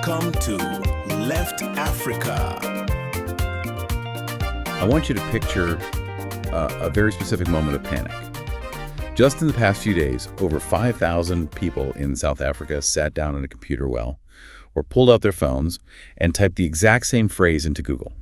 Welcome to Left Africa. I want you to picture a very specific moment of panic. Just in the past few days, over 5,000 people in South Africa sat down in a computer well or pulled out their phones and typed the exact same phrase into Google.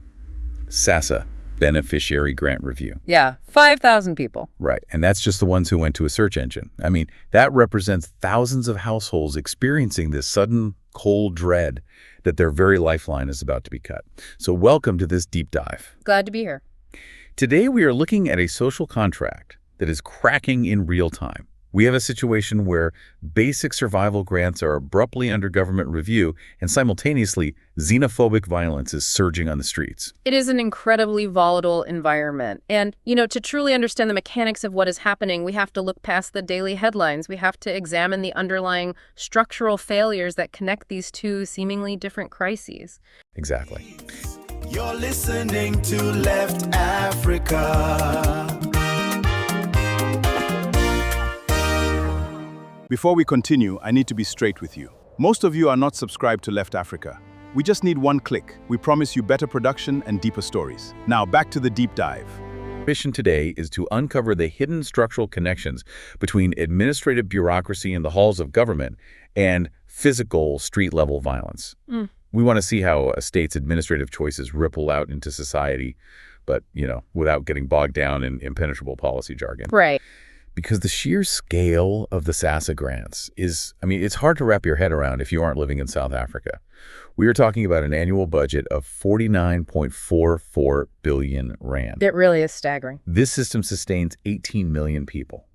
SASSA, beneficiary grant review. Yeah, 5,000 people. Right, and that's just the ones who went to a search engine. I mean, that represents thousands of households experiencing this sudden cold dread that their very lifeline is about to be cut. So welcome to this deep dive. Glad to be here. Today we are looking at a social contract that is cracking in real time. We have a situation where basic survival grants are abruptly under government review, and simultaneously, xenophobic violence is surging on the streets. It is an incredibly volatile environment. And, to truly understand the mechanics of what is happening, we have to look past the daily headlines. We have to examine the underlying structural failures that connect these two seemingly different crises. Exactly. You're listening to Left Africa. Before we continue, I need to be straight with you. Most of you are not subscribed to Left Africa. We just need one click. We promise you better production and deeper stories. Now back to the deep dive. Our mission today is to uncover the hidden structural connections between administrative bureaucracy in the halls of government and physical street-level violence. We want to see how a state's administrative choices ripple out into society, but, without getting bogged down in impenetrable policy jargon. Right. Because the sheer scale of the SASSA grants is, it's hard to wrap your head around if you aren't living in South Africa. We are talking about an annual budget of 49.44 billion rand. It really is staggering. This system sustains 18 million people.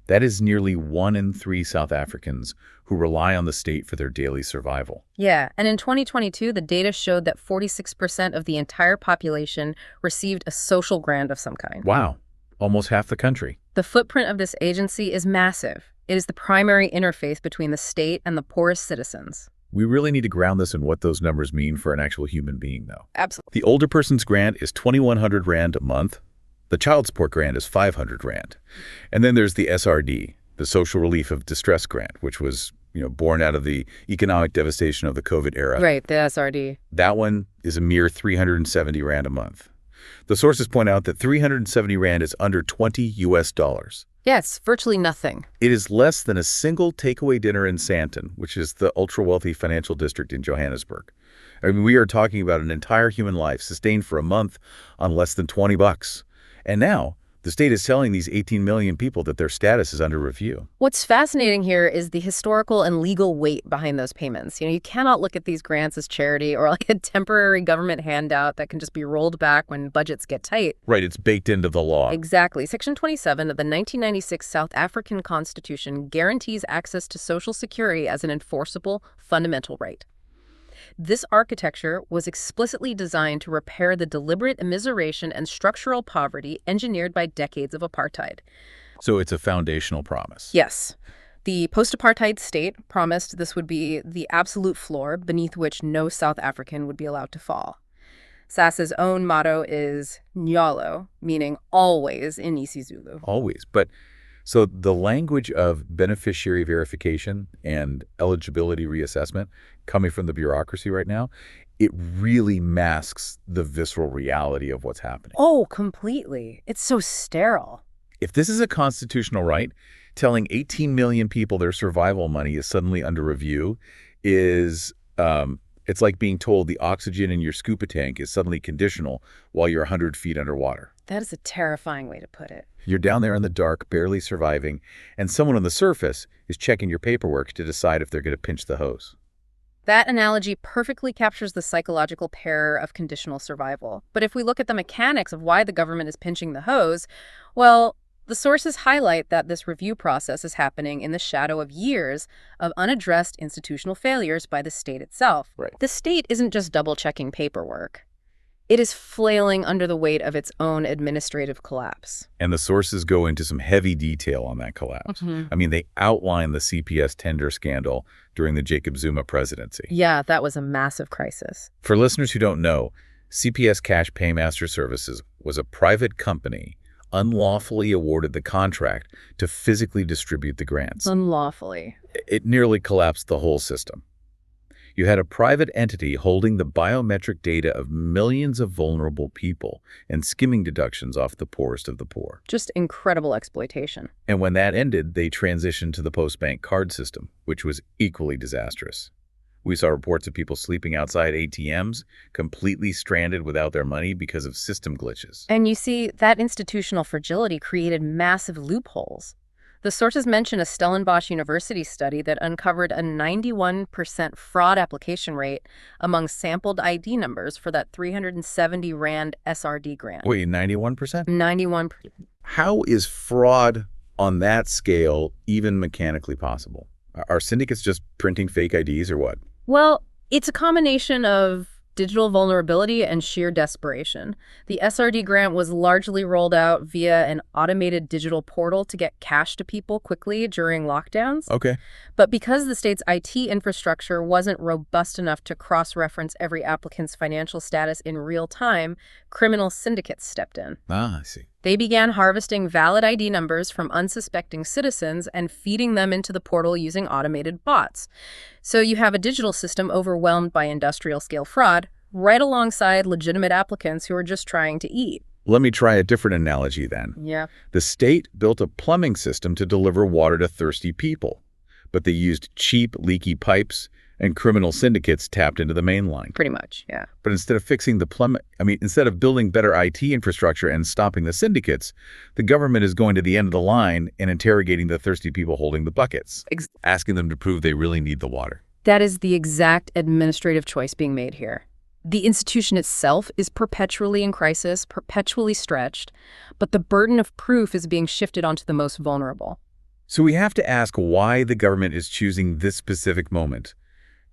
That is nearly 1 in 3 South Africans who rely on the state for their daily survival. Yeah, and in 2022, the data showed that 46% of the entire population received a social grant of some kind. Wow, almost half the country. The footprint of this agency is massive. It is the primary interface between the state and the poorest citizens. We really need to ground this in what those numbers mean for an actual human being, though. Absolutely. The older person's grant is 2,100 rand a month. The child support grant is 500 rand. And then there's the SRD, the Social Relief of Distress Grant, which was, born out of the economic devastation of the COVID era. Right, the SRD. That one is a mere 370 rand a month. The sources point out that 370 rand is under $20. Yeah, it's virtually nothing. It is less than a single takeaway dinner in Sandton, which is the ultra-wealthy financial district in Johannesburg. We are talking about an entire human life sustained for a month on less than $20. And now, the state is telling these 18 million people that their status is under review. What's fascinating here is the historical and legal weight behind those payments. You cannot look at these grants as charity or like a temporary government handout that can just be rolled back when budgets get tight. Right, it's baked into the law. Exactly. Section 27 of the 1996 South African Constitution guarantees access to Social Security as an enforceable fundamental right. This architecture was explicitly designed to repair the deliberate immiseration and structural poverty engineered by decades of apartheid. So it's a foundational promise. Yes. The post-apartheid state promised this would be the absolute floor beneath which no South African would be allowed to fall. SASSA's own motto is Nyalo, meaning always in isiZulu. Always. But so the language of beneficiary verification and eligibility reassessment coming from the bureaucracy right now, it really masks the visceral reality of what's happening. Oh, completely. It's so sterile. If this is a constitutional right, telling 18 million people their survival money is suddenly under review is, it's like being told the oxygen in your scuba tank is suddenly conditional while you're 100 feet underwater. That is a terrifying way to put it. You're down there in the dark, barely surviving, and someone on the surface is checking your paperwork to decide if they're going to pinch the hose. That analogy perfectly captures the psychological peril of conditional survival. But if we look at the mechanics of why the government is pinching the hose, well, the sources highlight that this review process is happening in the shadow of years of unaddressed institutional failures by the state itself. Right. The state isn't just double-checking paperwork. It is flailing under the weight of its own administrative collapse. And the sources go into some heavy detail on that collapse. They outline the CPS tender scandal during the Jacob Zuma presidency. Yeah, that was a massive crisis. For listeners who don't know, CPS Cash Paymaster Services was a private company unlawfully awarded the contract to physically distribute the grants. Unlawfully. It nearly collapsed the whole system. You had a private entity holding the biometric data of millions of vulnerable people and skimming deductions off the poorest of the poor. Just incredible exploitation. And when that ended, they transitioned to the post-bank card system, which was equally disastrous. We saw reports of people sleeping outside ATMs, completely stranded without their money because of system glitches. And you see, that institutional fragility created massive loopholes. The sources mention a Stellenbosch University study that uncovered a 91% fraud application rate among sampled ID numbers for that 370 Rand SRD grant. Wait, 91%? 91%. How is fraud on that scale even mechanically possible? Are syndicates just printing fake IDs or what? Well, it's a combination of digital vulnerability and sheer desperation. The SRD grant was largely rolled out via an automated digital portal to get cash to people quickly during lockdowns. Okay. But because the state's IT infrastructure wasn't robust enough to cross-reference every applicant's financial status in real time, criminal syndicates stepped in. Ah, I see. They began harvesting valid ID numbers from unsuspecting citizens and feeding them into the portal using automated bots. So you have a digital system overwhelmed by industrial-scale fraud, right alongside legitimate applicants who are just trying to eat. Let me try a different analogy then. Yeah. The state built a plumbing system to deliver water to thirsty people, but they used cheap, leaky pipes, and criminal syndicates tapped into the main line. Pretty much, yeah. But instead of fixing the instead of building better IT infrastructure and stopping the syndicates, the government is going to the end of the line and interrogating the thirsty people holding the buckets, asking them to prove they really need the water. That is the exact administrative choice being made here. The institution itself is perpetually in crisis, perpetually stretched, but the burden of proof is being shifted onto the most vulnerable. So we have to ask why the government is choosing this specific moment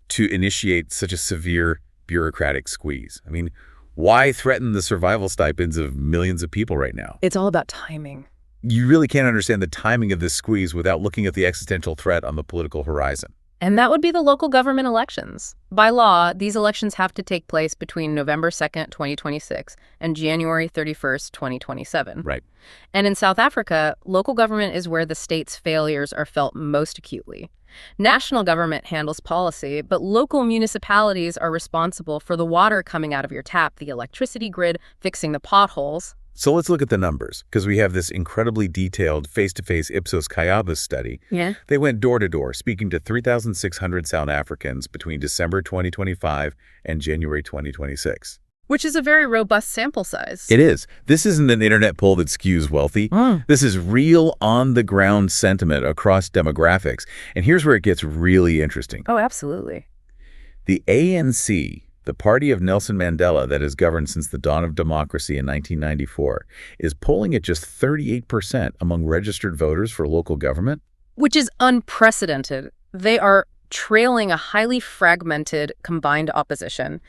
to initiate such a severe bureaucratic squeeze. I mean, why threaten the survival stipends of millions of people right now? It's all about timing. You really can't understand the timing of this squeeze without looking at the existential threat on the political horizon. And that would be the local government elections. By law, these elections have to take place between November 2nd, 2026 and January 31st, 2027. Right. And in South Africa, local government is where the state's failures are felt most acutely. National government handles policy, but local municipalities are responsible for the water coming out of your tap, the electricity grid, fixing the potholes. So let's look at the numbers, because we have this incredibly detailed face-to-face Ipsos Kayabas study. Yeah. They went door-to-door, speaking to 3,600 South Africans between December 2025 and January 2026. Which is a very robust sample size. It is. This isn't an internet poll that skews wealthy. This is real on-the-ground sentiment across demographics. And here's where it gets really interesting. Oh, absolutely. The ANC, the party of Nelson Mandela that has governed since the dawn of democracy in 1994, is polling at just 38% among registered voters for local government. Which is unprecedented. They are trailing a highly fragmented combined opposition.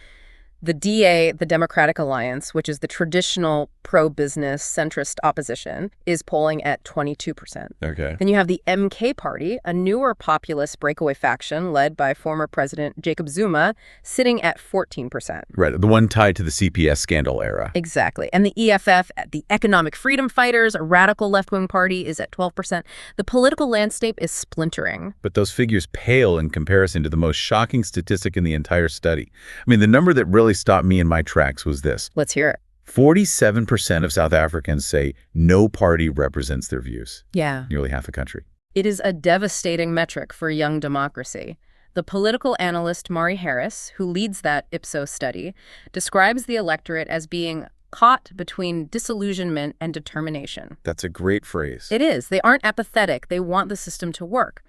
The DA, the Democratic Alliance, which is the traditional pro-business centrist opposition, is polling at 22%. Okay. Then you have the MK Party, a newer populist breakaway faction led by former President Jacob Zuma, sitting at 14%. Right, the one tied to the CPS scandal era. Exactly. And the EFF, the Economic Freedom Fighters, a radical left-wing party, is at 12%. The political landscape is splintering. But those figures pale in comparison to the most shocking statistic in the entire study. I mean, the number that really stopped me in my tracks was this. Let's hear it. 47% of South Africans say no party represents their views. Yeah. Nearly half the country. It is a devastating metric for young democracy. The political analyst Mari Harris, who leads that Ipsos study, describes the electorate as being caught between disillusionment and determination. That's a great phrase. It is. They aren't apathetic. They want the system to work.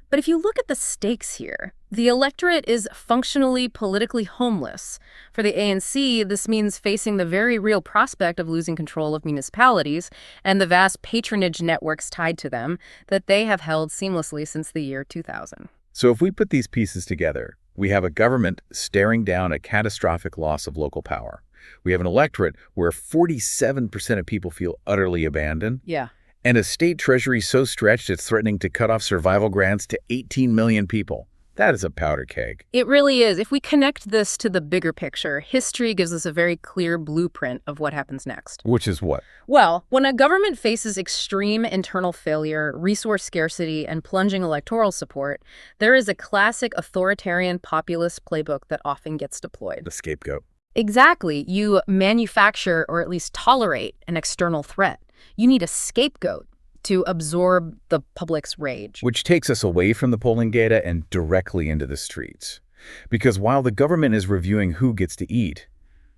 But if you look at the stakes here, the electorate is functionally politically homeless. For the ANC, this means facing the very real prospect of losing control of municipalities and the vast patronage networks tied to them that they have held seamlessly since the year 2000. So if we put these pieces together, we have a government staring down a catastrophic loss of local power. We have an electorate where 47% of people feel utterly abandoned. Yeah. And a state treasury so stretched it's threatening to cut off survival grants to 18 million people. That is a powder keg. It really is. If we connect this to the bigger picture, history gives us a very clear blueprint of what happens next. Which is what? Well, when a government faces extreme internal failure, resource scarcity, and plunging electoral support, there is a classic authoritarian populist playbook that often gets deployed. The scapegoat. Exactly. You manufacture or at least tolerate an external threat. You need a scapegoat to absorb the public's rage. Which takes us away from the polling data and directly into the streets. Because while the government is reviewing who gets to eat,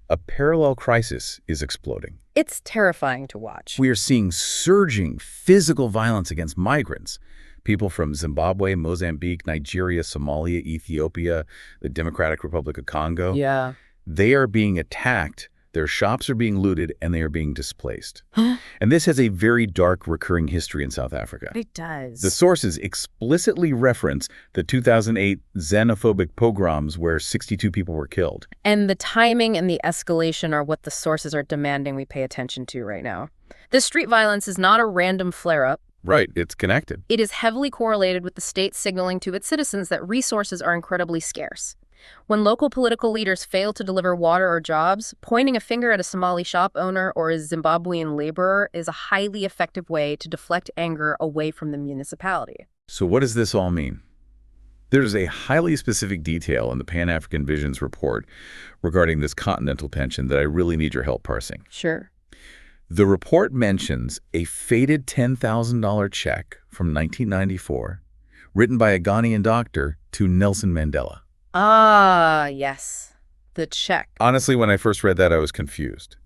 a parallel crisis is exploding. It's terrifying to watch. We are seeing surging physical violence against migrants. People from Zimbabwe, Mozambique, Nigeria, Somalia, Ethiopia, the Democratic Republic of Congo. Yeah. They are being attacked, their shops are being looted, and they are being displaced. And this has a very dark recurring history in South Africa. It does. The sources explicitly reference the 2008 xenophobic pogroms where 62 people were killed. And the timing and the escalation are what the sources are demanding we pay attention to right now. This street violence is not a random flare-up. Right, it's connected. It is heavily correlated with the state signaling to its citizens that resources are incredibly scarce. When local political leaders fail to deliver water or jobs, pointing a finger at a Somali shop owner or a Zimbabwean laborer is a highly effective way to deflect anger away from the municipality. So what does this all mean? There's a highly specific detail in the Pan-African Visions report regarding this continental pension that I really need your help parsing. Sure. The report mentions a faded $10,000 check from 1994 written by a Ghanaian doctor to Nelson Mandela. Ah, yes. The check. Honestly, when I first read that, I was confused.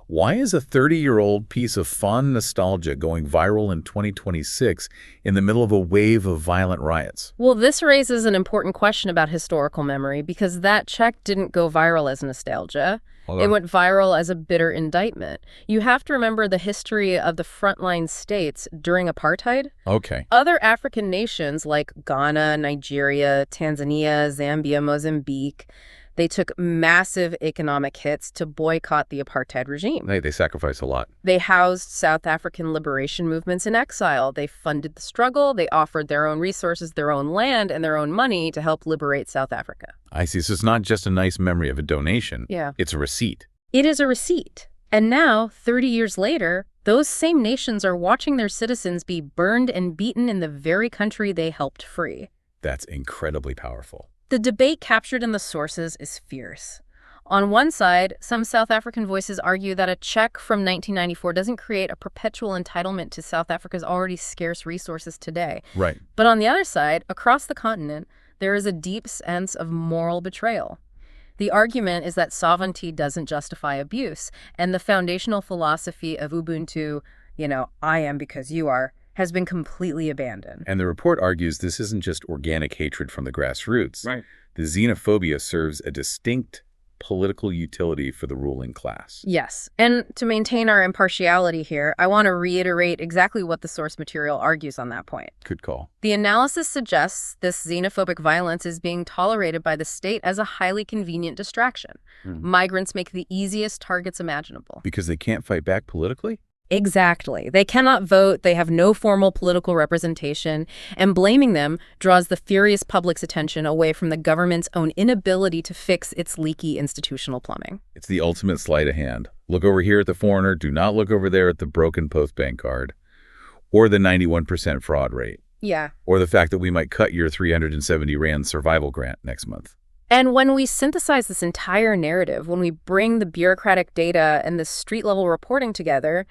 Why is a 30-year-old piece of fond nostalgia going viral in 2026 in the middle of a wave of violent riots? Well, this raises an important question about historical memory because that check didn't go viral as nostalgia. It went viral as a bitter indictment. You have to remember the history of the frontline states during apartheid. Okay. Other African nations like Ghana, Nigeria, Tanzania, Zambia, Mozambique, they took massive economic hits to boycott the apartheid regime. They sacrificed a lot. They housed South African liberation movements in exile. They funded the struggle. They offered their own resources, their own land, and their own money to help liberate South Africa. I see. So it's not just a nice memory of a donation. Yeah. It's a receipt. It is a receipt. And now, 30 years later, those same nations are watching their citizens be burned and beaten in the very country they helped free. That's incredibly powerful. The debate captured in the sources is fierce. On one side, some South African voices argue that a check from 1994 doesn't create a perpetual entitlement to South Africa's already scarce resources today. Right. But on the other side, across the continent, there is a deep sense of moral betrayal. The argument is that sovereignty doesn't justify abuse, and the foundational philosophy of Ubuntu, I am because you are, has been completely abandoned. And the report argues this isn't just organic hatred from the grassroots. Right. The xenophobia serves a distinct political utility for the ruling class. Yes. And to maintain our impartiality here, I want to reiterate exactly what the source material argues on that point. Good call. The analysis suggests this xenophobic violence is being tolerated by the state as a highly convenient distraction. Migrants make the easiest targets imaginable. Because they can't fight back politically? Exactly. They cannot vote, they have no formal political representation, and blaming them draws the furious public's attention away from the government's own inability to fix its leaky institutional plumbing. It's the ultimate sleight of hand. Look over here at the foreigner, do not look over there at the broken post-bank card. Or the 91% fraud rate. Yeah. Or the fact that we might cut your 370 Rand survival grant next month. And when we synthesize this entire narrative, when we bring the bureaucratic data and the street-level reporting together,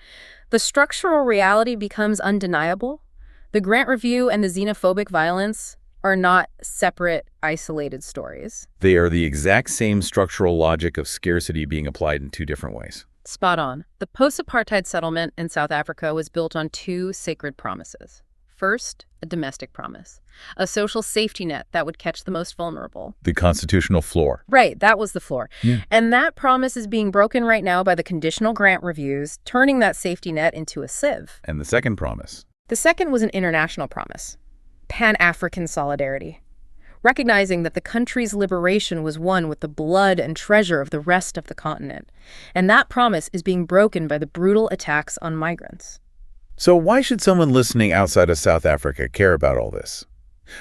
the structural reality becomes undeniable. The grant review and the xenophobic violence are not separate, isolated stories. They are the exact same structural logic of scarcity being applied in two different ways. Spot on. The post-apartheid settlement in South Africa was built on two sacred promises. First, a domestic promise, a social safety net that would catch the most vulnerable. The constitutional floor. Right, that was the floor. Yeah. And that promise is being broken right now by the conditional grant reviews, turning that safety net into a sieve. And the second promise. The second was an international promise, Pan-African solidarity, recognizing that the country's liberation was won with the blood and treasure of the rest of the continent. And that promise is being broken by the brutal attacks on migrants. So why should someone listening outside of South Africa care about all this?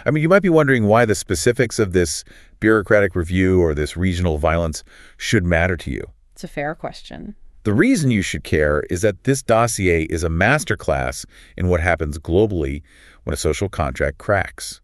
I mean, you might be wondering why the specifics of this bureaucratic review or this regional violence should matter to you. It's a fair question. The reason you should care is that this dossier is a masterclass in what happens globally when a social contract cracks.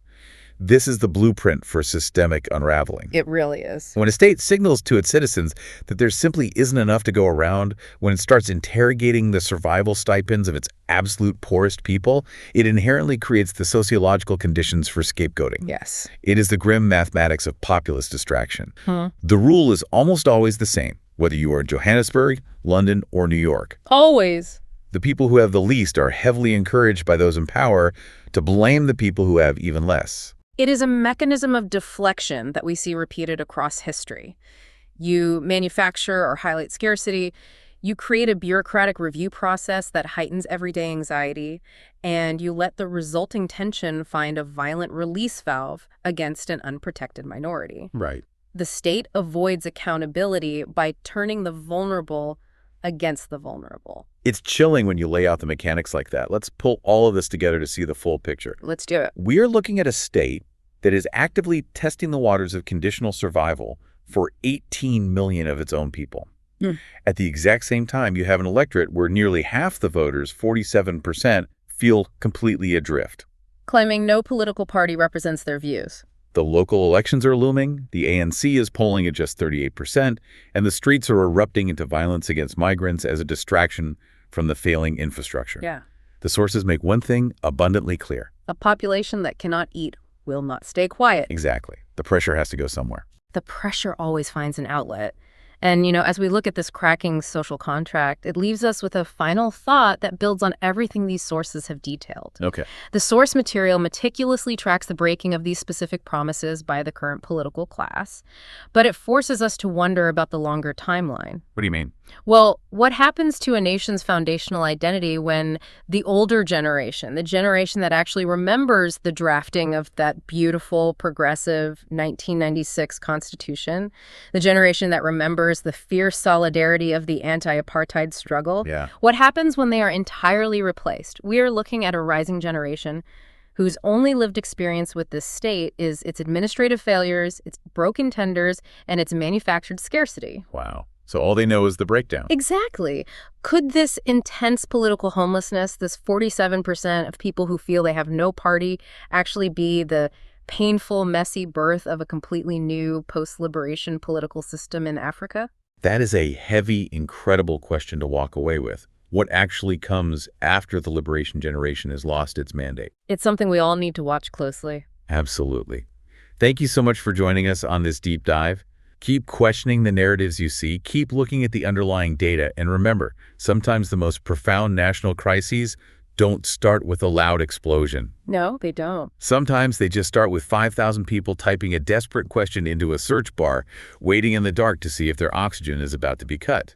This is the blueprint for systemic unraveling. It really is. When a state signals to its citizens that there simply isn't enough to go around, when it starts interrogating the survival stipends of its absolute poorest people, it inherently creates the sociological conditions for scapegoating. Yes. It is the grim mathematics of populist distraction. The rule is almost always the same, whether you are in Johannesburg, London, or New York. Always. The people who have the least are heavily encouraged by those in power to blame the people who have even less. It is a mechanism of deflection that we see repeated across history. You manufacture or highlight scarcity, you create a bureaucratic review process that heightens everyday anxiety, and you let the resulting tension find a violent release valve against an unprotected minority. Right. The state avoids accountability by turning the vulnerable against the vulnerable. It's chilling when you lay out the mechanics like that. Let's pull all of this together to see the full picture. Let's do it. We're looking at a state that is actively testing the waters of conditional survival for 18 million of its own people. At the exact same time, you have an electorate where nearly half the voters, 47%, feel completely adrift. Claiming no political party represents their views. The local elections are looming, the ANC is polling at just 38%, and the streets are erupting into violence against migrants as a distraction from the failing infrastructure. Yeah. The sources make one thing abundantly clear. A population that cannot eat will not stay quiet. Exactly. The pressure has to go somewhere. The pressure always finds an outlet. And, as we look at this cracking social contract, it leaves us with a final thought that builds on everything these sources have detailed. Okay. The source material meticulously tracks the breaking of these specific promises by the current political class, but it forces us to wonder about the longer timeline. What do you mean? Well, what happens to a nation's foundational identity when the older generation, the generation that actually remembers the drafting of that beautiful, progressive 1996 Constitution, the generation that remembers the fierce solidarity of the anti-apartheid struggle? Yeah. What happens when they are entirely replaced? We are looking at a rising generation whose only lived experience with this state is its administrative failures, its broken tenders, and its manufactured scarcity. Wow. So all they know is the breakdown. Exactly. Could this intense political homelessness, this 47% of people who feel they have no party, actually be the painful, messy birth of a completely new post-liberation political system in Africa? That is a heavy, incredible question to walk away with. What actually comes after the liberation generation has lost its mandate? It's something we all need to watch closely. Absolutely. Thank you so much for joining us on this deep dive. Keep questioning the narratives you see, keep looking at the underlying data, and remember, sometimes the most profound national crises don't start with a loud explosion. No, they don't. Sometimes they just start with 5,000 people typing a desperate question into a search bar, waiting in the dark to see if their oxygen is about to be cut.